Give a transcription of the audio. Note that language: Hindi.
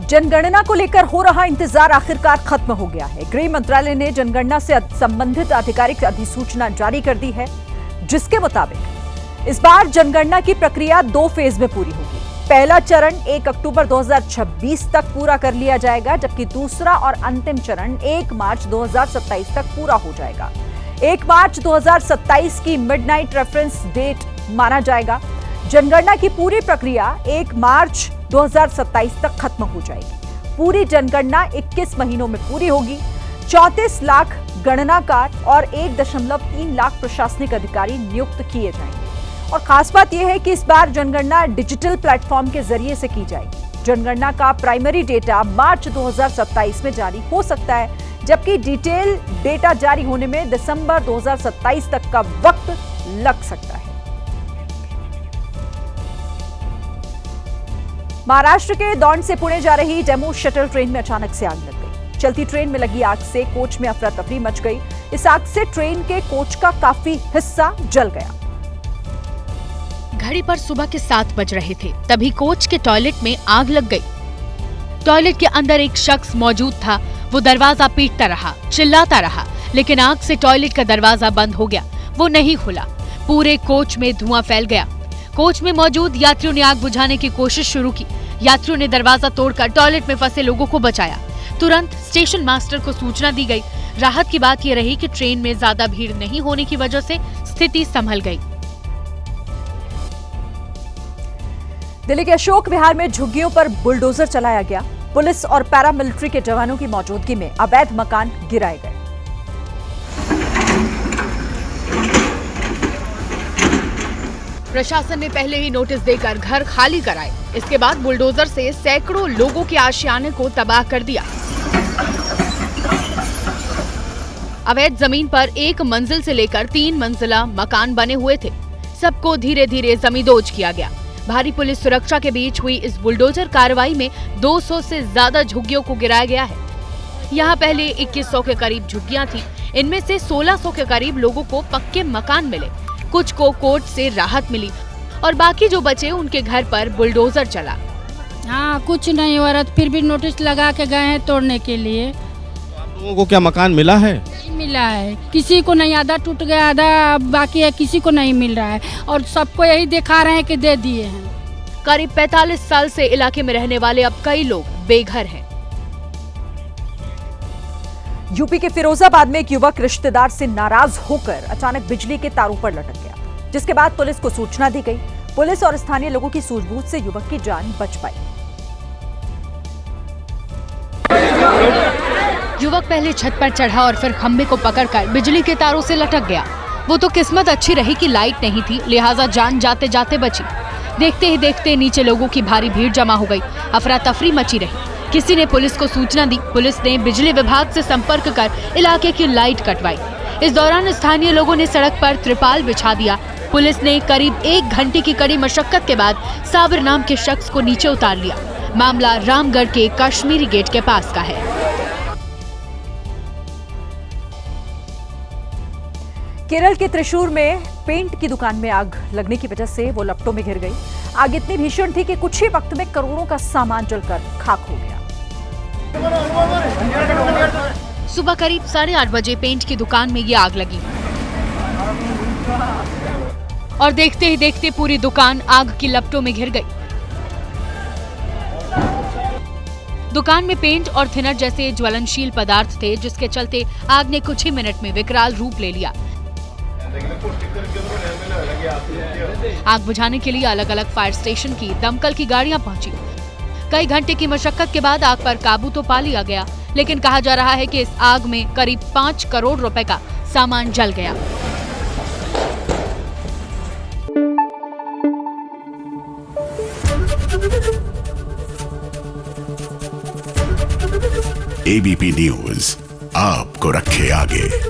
जनगणना को लेकर हो रहा इंतजार आखिरकार खत्म हो गया है। गृह मंत्रालय ने जनगणना से संबंधित आधिकारिक अधिसूचना जारी कर दी है, जिसके मुताबिक इस बार जनगणना की प्रक्रिया 2 फेज में पूरी होगी। पहला चरण 1 अक्टूबर 2026 तक पूरा कर लिया जाएगा, जबकि दूसरा और अंतिम चरण 1 मार्च 2027 तक पूरा हो जाएगा। 1 मार्च 2027 की मिडनाइट रेफरेंस डेट माना जाएगा। जनगणना की पूरी प्रक्रिया 1 मार्च 2027 तक खत्म हो जाएगी। पूरी जनगणना 21 महीनों में पूरी होगी। 34 लाख गणनाकार और 1.3 लाख प्रशासनिक अधिकारी नियुक्त किए जाएंगे। और खास बात यह है कि इस बार जनगणना डिजिटल प्लेटफॉर्म के जरिए से की जाएगी। जनगणना का प्राइमरी डेटा मार्च 2027 में जारी हो सकता है, जबकि डिटेल डेटा जारी होने में दिसंबर 2027 तक का वक्त लग सकता है। महाराष्ट्र के दौंड से पुणे जा रही डेमो शटल ट्रेन में अचानक से आग लग गई। चलती ट्रेन में लगी आग से कोच में अफरा तफरी मच गई। इस आग से ट्रेन के कोच का काफी हिस्सा जल गया। घड़ी पर सुबह के 7 बज रहे थे, तभी कोच के टॉयलेट में आग लग गई। टॉयलेट के अंदर एक शख्स मौजूद था। वो दरवाजा पीटता रहा, चिल्लाता रहा, लेकिन आग से टॉयलेट का दरवाजा बंद हो गया। वो नहीं खुला। पूरे कोच में धुआं फैल गया। कोच में मौजूद यात्रियों ने आग बुझाने की कोशिश शुरू की। यात्रियों ने दरवाजा तोड़कर टॉयलेट में फंसे लोगों को बचाया। तुरंत स्टेशन मास्टर को सूचना दी गई। राहत की बात यह रही कि ट्रेन में ज्यादा भीड़ नहीं होने की वजह से स्थिति संभल गई। दिल्ली के अशोक विहार में झुग्गियों पर बुलडोजर चलाया गया। पुलिस और पैरामिलिट्री के जवानों की मौजूदगी में अवैध मकान गिराए गए। प्रशासन ने पहले ही नोटिस देकर घर खाली कराए। इसके बाद बुलडोजर से सैकड़ों लोगों के आशियाने को तबाह कर दिया। अवैध जमीन पर 1 मंजिल से लेकर 3 मंजिला मकान बने हुए थे। सबको धीरे धीरे जमींदोज किया गया। भारी पुलिस सुरक्षा के बीच हुई इस बुलडोजर कार्रवाई में 200 से ज्यादा झुग्गियों को गिराया गया है। यहाँ पहले 2100 के करीब झुग्गियां थी। इनमें से 1600 के करीब लोगों को पक्के मकान मिले। कुछ को कोर्ट से राहत मिली और बाकी जो बचे उनके घर पर बुलडोजर चला। हाँ, कुछ नहीं हो रहा, फिर भी नोटिस लगा के गए हैं तोड़ने के लिए। तो आप लोगों को क्या मकान मिला है? नहीं मिला है, किसी को नहीं। आधा टूट गया, आधा बाकी है, किसी को नहीं मिल रहा है और सबको यही दिखा रहे हैं कि दे दिए हैं। करीब 45 साल से इलाके में रहने वाले अब कई लोग बेघर हैं। यूपी के फिरोजाबाद में एक युवक रिश्तेदार से नाराज होकर अचानक बिजली के तारों पर लटक गया, जिसके बाद पुलिस को सूचना दी गई। पुलिस और स्थानीय लोगों की सूझबूझ से युवक की जान बच पाई। युवक पहले छत पर चढ़ा और फिर खंबे को पकड़कर बिजली के तारों से लटक गया। वो तो किस्मत अच्छी रही कि लाइट नहीं थी, लिहाजा जान जाते जाते बची। देखते ही देखते नीचे लोगों की भारी भीड़ जमा हो गई। अफरा तफरी मची रही। किसी ने पुलिस को सूचना दी। पुलिस ने बिजली विभाग से संपर्क कर इलाके की लाइट कटवाई। इस दौरान स्थानीय लोगों ने सड़क पर त्रिपाल बिछा दिया। पुलिस ने करीब 1 घंटे की कड़ी मशक्कत के बाद साबिर नाम के शख्स को नीचे उतार लिया। मामला रामगढ़ के कश्मीरी गेट के पास का है। केरल के त्रिशूर में पेंट की दुकान में आग लगने की वजह से वो लपटों में घिर गई। आग इतनी भीषण थी कि कुछ ही वक्त में करोड़ों का सामान जलकर खाक हो गया। सुबह करीब 8:30 बजे पेंट की दुकान में ये आग लगी और देखते ही देखते पूरी दुकान आग की लपटों में घिर गई। दुकान में पेंट और थिनर जैसे ज्वलनशील पदार्थ थे, जिसके चलते आग ने कुछ ही मिनट में विकराल रूप ले लिया। आग बुझाने के लिए अलग अलग फायर स्टेशन की दमकल की गाड़ियां पहुंची। कई घंटे की मशक्कत के बाद आग पर काबू तो पा लिया गया, लेकिन कहा जा रहा है कि इस आग में करीब 5 करोड़ रुपए का सामान जल गया। एबीपी न्यूज आपको रखे आगे।